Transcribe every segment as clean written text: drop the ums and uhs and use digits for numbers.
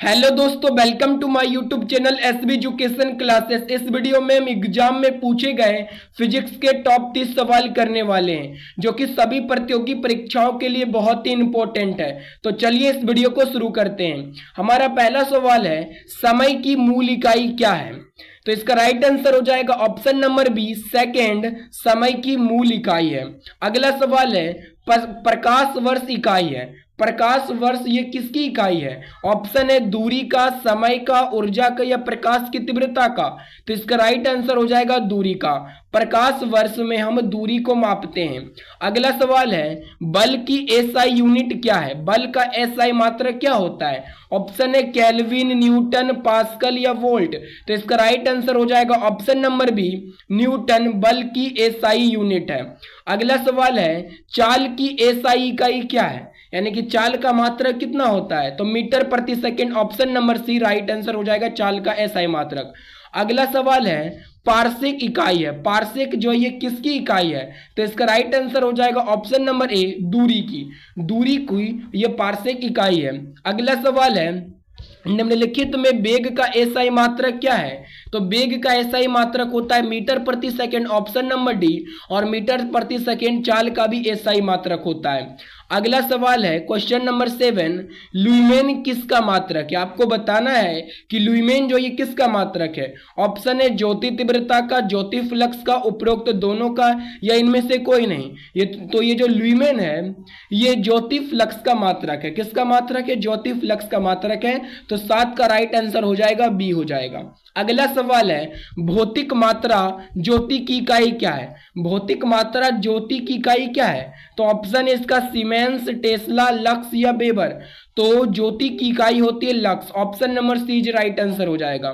Hello दोस्तों, welcome to my YouTube channel SB education classes. इस video में हम एग्जाम में पूछे गए फिजिक्स के टॉप 30 सवाल करने वाले हैं, जो कि सभी प्रतियोगी परीक्षाओं के लिए बहुत ही इंपॉर्टेंट है। तो चलिए इस वीडियो को शुरू करते हैं। हमारा पहला सवाल है, समय की मूल इकाई क्या है? तो इसका राइट आंसर हो जाएगा ऑप्शन नंबर बी, सेकेंड, समय की मूल इकाई है। अगला सवाल है, प्रकाश वर्ष इकाई है। प्रकाश वर्ष ये किसकी इकाई है? ऑप्शन है दूरी का, समय का, ऊर्जा का या प्रकाश की तीव्रता का। तो इसका राइट आंसर हो जाएगा दूरी का। प्रकाश वर्ष में हम दूरी को मापते हैं। अगला सवाल है, बल की एसआई यूनिट क्या है? बल का एसआई मात्रक क्या होता है? ऑप्शन है केल्विन, न्यूटन, पास्कल या वोल्ट। तो इसका राइट आंसर हो जाएगा ऑप्शन नंबर बी, न्यूटन बल की एसआई यूनिट है। अगला सवाल है, चाल की एसआई इकाई क्या है? यानी कि चाल का मात्रक कितना होता है? तो मीटर प्रति second. Option number C right answer हो जाएगा चाल का एसआई मात्रक। अगला सवाल है, पार्शिक इकाई है। पार्शिक जो ये किसकी इकाई है? तो इसका राइट आंसर हो जाएगा ऑप्शन नंबर ए, दूरी की। दूरी की ये पार्शिक इकाई है। अगला सवाल है, निम्नलिखित में वेग का एसआई मात्रक क्या है? तो वेग का एसआई मात्रक होता है मीटर प्रति सेकंड। Option number D. और मीटर प्रति सेकंड चाल का भी एसआई मात्रक होता है। अगला सवाल है, क्वेश्चन नंबर 7, लुमेन किसका मात्रक है? आपको बताना है कि लुमेन जो ये किसका मात्रक है। ऑप्शन है ज्योति तीव्रता का, ज्योति फ्लक्स का, उपरोक्त दोनों का या इनमें से कोई नहीं। ये जो लुमेन है ये ज्योति फ्लक्स का मात्रक है। किसका मात्रक है? ज्योति फ्लक्स का मात्रक है। तो 7 का राइट आंसर हो जाएगा बी हो जाएगा। अगला सवाल है, भौतिक मात्रा ज्योति की इकाई क्या है? भौतिक मात्रा ज्योति की इकाई क्या है? तो ऑप्शन है इसका सीमेंस, टेस्ला, लक्स या वेबर। तो ज्योति की इकाई होती है lux. Option number C is right answer हो जाएगा।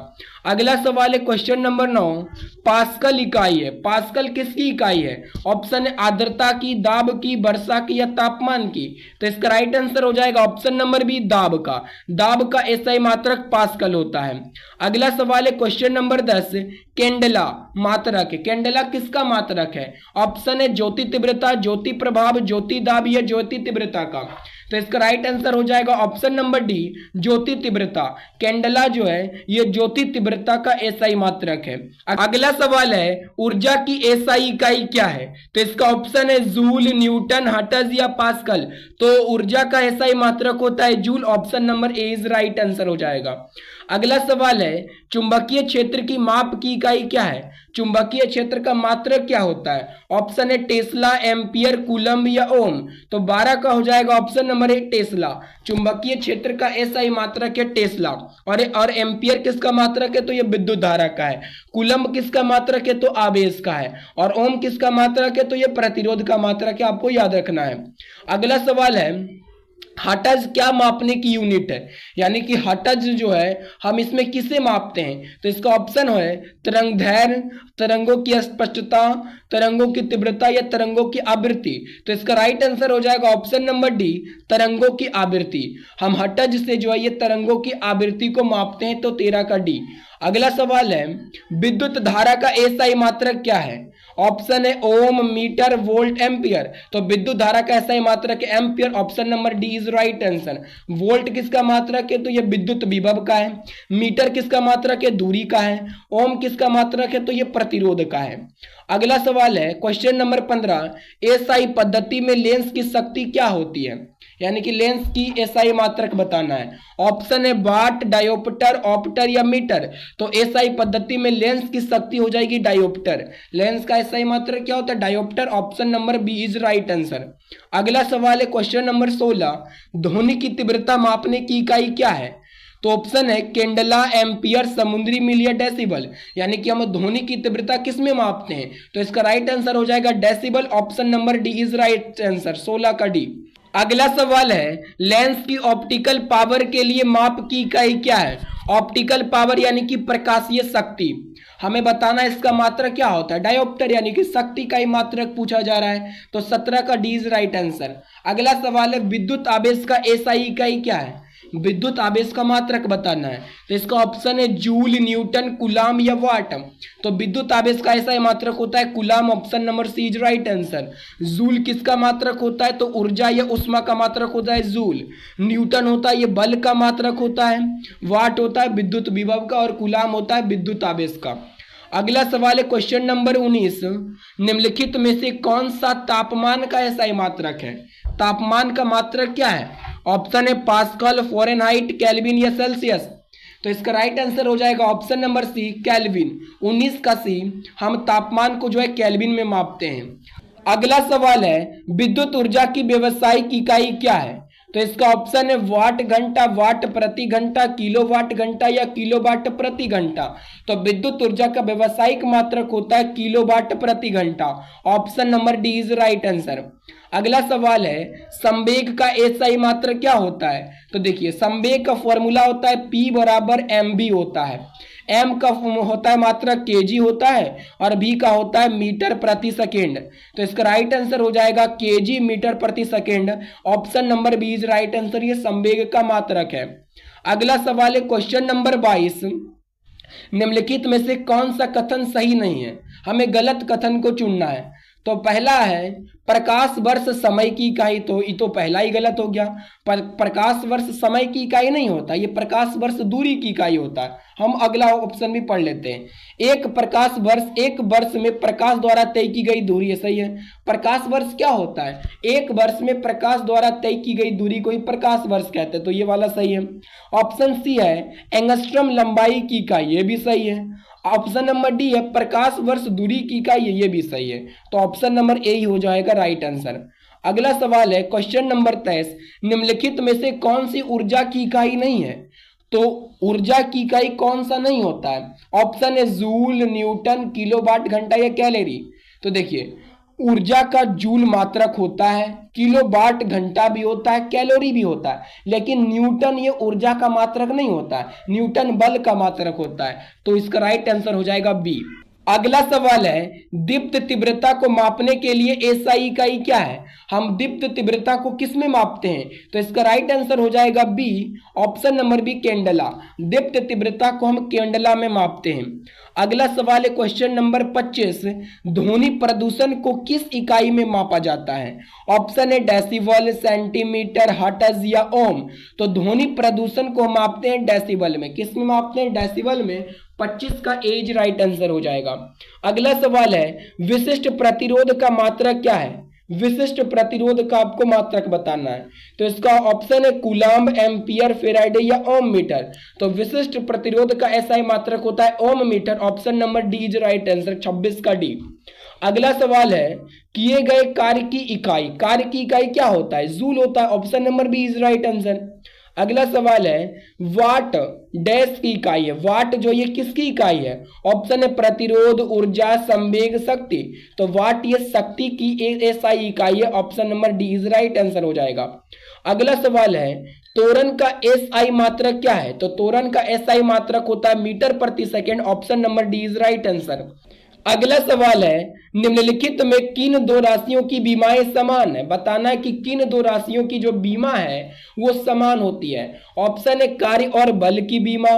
अगला सवाल है क्वेश्चन नंबर 9, पास्कल इकाई है। पास्कल किसकी इकाई है? ऑप्शन है आर्द्रता की, दाब की, वर्षा की या तापमान की। तो इसका राइट आंसर हो जाएगा ऑप्शन नंबर बी, दाब का। दाब का एसआई मात्रक पास्कल होता है। अगला सवाल है क्वेश्चन नंबर 10, कैंडेला मात्रक है। कैंडेला किसका मात्रक है? ऑप्शन है ज्योति तीव्रता, ज्योति प्रभाव, ज्योति दाब या ज्योति तीव्रता का। तो इसका राइट आंसर हो जाएगा ऑप्शन नंबर डी, ज्योति तीव्रता। कैंडेला जो है ये ज्योति तीव्रता का एसआई मात्रक है। अगला सवाल है, ऊर्जा की एसआई इकाई क्या है? तो इसका ऑप्शन है जूल, न्यूटन, हर्ट्ज या पास्कल। तो ऊर्जा का एसआई मात्रक होता है joule. Option number A is right answer हो जाएगा। अगला सवाल है, चुंबकीय क्षेत्र की माप की इकाई क्या है? चुंबकीय क्षेत्र का मात्रक क्या होता है? ऑप्शन है टेस्ला, एम्पियर, कूलम्ब या ओम। तो 12 का हो जाएगा ऑप्शन नंबर ए, टेस्ला। चुंबकीय क्षेत्र का एसआई मात्रक है टेस्ला। और एम्पियर किसका मात्रक है? तो ये विद्युत धारा का है। कूलम्ब किसका मात्रक है? तो आवेश का है। और ओम किसका मात्रक है? तो ये प्रतिरोध का मात्रक है, आपको याद रखना है। अगला सवाल है, हर्ट्ज क्या मापने की यूनिट है? यानी कि हर्ट्ज जो है हम इसमें किसे मापते हैं? तो इसका ऑप्शन है तरंग दैर्घ्य, तरंगों की स्पष्टता, तरंगों की तीव्रता या तरंगों की आवृत्ति। तो इसका राइट आंसर हो जाएगा ऑप्शन नंबर डी, तरंगों की आवृत्ति। हम हर्ट्ज से जो है ये तरंगों की आवृत्ति को मापते हैं। तो 13 का डी। अगला सवाल है, विद्युत धारा का एसआई मात्रक क्या है? ऑप्शन है ओम, मीटर, वोल्ट, एम्पियर। तो विद्युत धारा का एसआई मात्रक है ampere. Option number D is right answer. Volt किसका मात्रक है? तो यह विद्युत विभव का है। मीटर किसका मात्रक है? दूरी का है। ओम किसका मात्रक है? तो यह प्रतिरोध का है। अगला सवाल है क्वेश्चन नंबर 15, एसआई पद्धति में लेंस की शक्ति क्या होती है? यानी कि लेंस की एसआई मात्रक बताना है। ऑप्शन है वाट, डायोप्टर, ऑप्टर या मीटर। तो एसआई पद्धति में लेंस की शक्ति हो जाएगी डायोप्टर। लेंस का एसआई मात्रक क्या होता है? Dioptre. Option number B is right answer. अगला सवाल है क्वेश्चन नंबर 16, ध्वनि की तीव्रता मापने की इकाई क्या है? तो ऑप्शन है कैंडेला, एम्पियर, समुद्री मील या डेसिबल। यानी कि हम ध्वनि की तीव्रता किस में मापते हैं? तो इसका राइट आंसर हो जाएगा decibel. Option number D is right answer, 16 का डी। अगला सवाल है, लेंस की ऑप्टिकल पावर के लिए माप की इकाई क्या है? ऑप्टिकल पावर यानी कि प्रकाशीय शक्ति। हमें बताना है इसका मात्रक क्या होता है? डायोप्टर यानी कि शक्ति का ही मात्रक पूछा जा रहा है। तो 17 का डी इज राइट आंसर। अगला सवाल है, विद्युत आवेश का एसआई इकाई क्या है? विद्युत आवेश का मात्रक बताना है। तो इसका ऑप्शन है जूल, न्यूटन, कूलाम या वाट। तो विद्युत आवेश का ऐसा मात्रक होता है coulomb, option number C is right answer. Joule किसका मात्रक होता है? तो ऊर्जा या उष्मा का मात्रक होता है जूल। न्यूटन होता है ये बल का मात्रक होता है। वाट होता है विद्युत विभव का और कूलाम होता है विद्युत आवेश का। अगला सवाल है क्वेश्चन नंबर 19, निम्नलिखित में से कौन सा तापमान का एसआई मात्रक है? तापमान का मात्रक क्या है? ऑप्शन है पास्कल, फ़ारेनहाइट, केल्विन या सेल्सियस। तो इसका राइट आंसर हो जाएगा ऑप्शन नंबर सी केल्विन। 19 का सी। हम तापमान को जो है केल्विन में मापते हैं। अगला सवाल है विद्युत ऊर्जा की व्यावसायिक इकाई क्या है? तो इसका ऑप्शन है वाट घंटा, वाट प्रति घंटा, किलोवाट घंटा या किलोवाट प्रति घंटा। तो विद्युत ऊर्जा का व्यावसायिक मात्रक होता है किलोवाट प्रति घंटा। Option number D is right answer. अगला सवाल है संवेग का एसआई मात्रक क्या होता है? तो देखिए संवेग का फॉर्मूला होता है P बराबर mv होता है। m का होता है मात्रक kg होता है और v का होता है मीटर प्रति सेकेंड। तो इसका राइट आंसर हो जाएगा kg मीटर प्रति second. Option number B is right answer, ये संवेग का मात्रक है। अगला सवाल है क्वेश्चन नंबर 22, निम्नलिखित में से कौन सा कथन सही नहीं है? हमें गलत कथन को चुनना है। तो पहला है प्रकाश वर्ष समय की इकाई, तो ये तो पहला ही गलत हो गया। प्रकाश वर्ष समय की इकाई नहीं होता, ये प्रकाश वर्ष दूरी की इकाई होता है। हम अगला ऑप्शन भी पढ़ लेते हैं। एक प्रकाश वर्ष, एक वर्ष में प्रकाश द्वारा तय की गई दूरी है, सही है। प्रकाश वर्ष क्या होता है? एक वर्ष में प्रकाश द्वारा तय की गई दूरी को ही प्रकाश वर्ष कहते हैं, तो ये वाला सही है। ऑप्शन सी है एंगस्ट्रम लंबाई की इकाई, ये भी सही है। ऑप्शन नंबर डी है प्रकाश वर्ष दूरी की इकाई, ये भी सही है। तो ऑप्शन नंबर ए ही हो जाएगा राइट आंसर। अगला सवाल है क्वेश्चन नंबर 23, निम्नलिखित में से कौन सी ऊर्जा की इकाई नहीं है? तो ऊर्जा की इकाई कौन सा नहीं होता है? ऑप्शन है जूल, न्यूटन, किलोवाट घंटा या कैलोरी। तो देखिए ऊर्जा का जूल मात्रक होता है, किलोवाट घंटा भी होता है, कैलोरी भी होता है, लेकिन न्यूटन ये ऊर्जा का मात्रक नहीं होता है, न्यूटन बल का मात्रक होता है। तो इसका राइट आंसर हो जाएगा बी। अगला सवाल है दीप्त तीव्रता को मापने के लिए एसआई इकाई क्या है? हम दीप्त तीव्रता को किस में मापते हैं? तो इसका राइट आंसर हो जाएगा बी, ऑप्शन नंबर बी केंडला। दीप्त तीव्रता को हम केंडला में मापते हैं। अगला सवाल है क्वेश्चन नंबर 25, ध्वनि प्रदूषण को किस इकाई में मापा जाता है? ऑप्शन है डेसिबल, सेंटीमीटर, हर्ट्ज या ओम। तो ध्वनि प्रदूषण को मापते हैं डेसिबल में। किस में मापते हैं? डेसिबल में। 25 का एज राइट आंसर हो जाएगा। अगला सवाल है विशिष्ट प्रतिरोध का मात्रक क्या है? विशिष्ट प्रतिरोध का आपको मात्रक बताना है। तो इसका ऑप्शन है कूलाम, एम्पियर, फेराडे या ओम मीटर। तो विशिष्ट प्रतिरोध का ऐसा मात्रक होता है ohm metre. Option number D is right answer, 26 का डी। अगला सवाल है किए गए कार्य की इकाई, कार्य की इकाई क्या होता है? जूल होता है। Option number B is right answer. अगला सवाल है वाट डैश की इकाई है। वाट जो ये किसकी इकाई है? ऑप्शन है प्रतिरोध, ऊर्जा, संवेग, शक्ति। तो वाट ये शक्ति की एसआई इकाई है। Option number D is right answer हो जाएगा। अगला सवाल है त्वरण का एसआई मात्रक क्या है? तो त्वरण का एसआई मात्रक होता है मीटर प्रति second. Option number D is right answer. अगला सवाल है निम्नलिखित में किन दो राशियों की बीमाएं समान है? बताना है कि किन दो राशियों की जो बीमा है वो समान होती है। ऑप्शन है कार्य और बल की बीमा।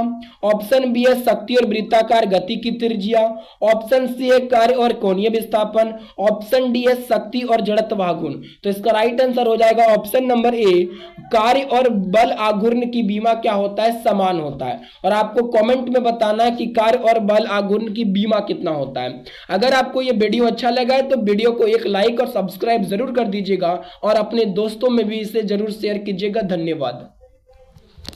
ऑप्शन बी है शक्ति और वृत्ताकार गति की त्रिज्या। ऑप्शन सी है कार्य और कोणीय विस्थापन। ऑप्शन डी है शक्ति और जड़त्व आघूर्ण। तो इसका राइट आंसर हो जाएगा ऑप्शन नंबर ए, कार्य और बल आघूर्ण की बीमा क्या होता है? समान होता है। और आपको कमेंट में बताना है कि कार्य और बल आघूर्ण की बीमा कितना होता है। अगर आपको ये वीडियो अच्छा लगा है तो वीडियो को एक लाइक और सब्सक्राइब जरूर कर दीजिएगा और अपने दोस्तों में भी इसे जरूर शेयर कीजिएगा। धन्यवाद।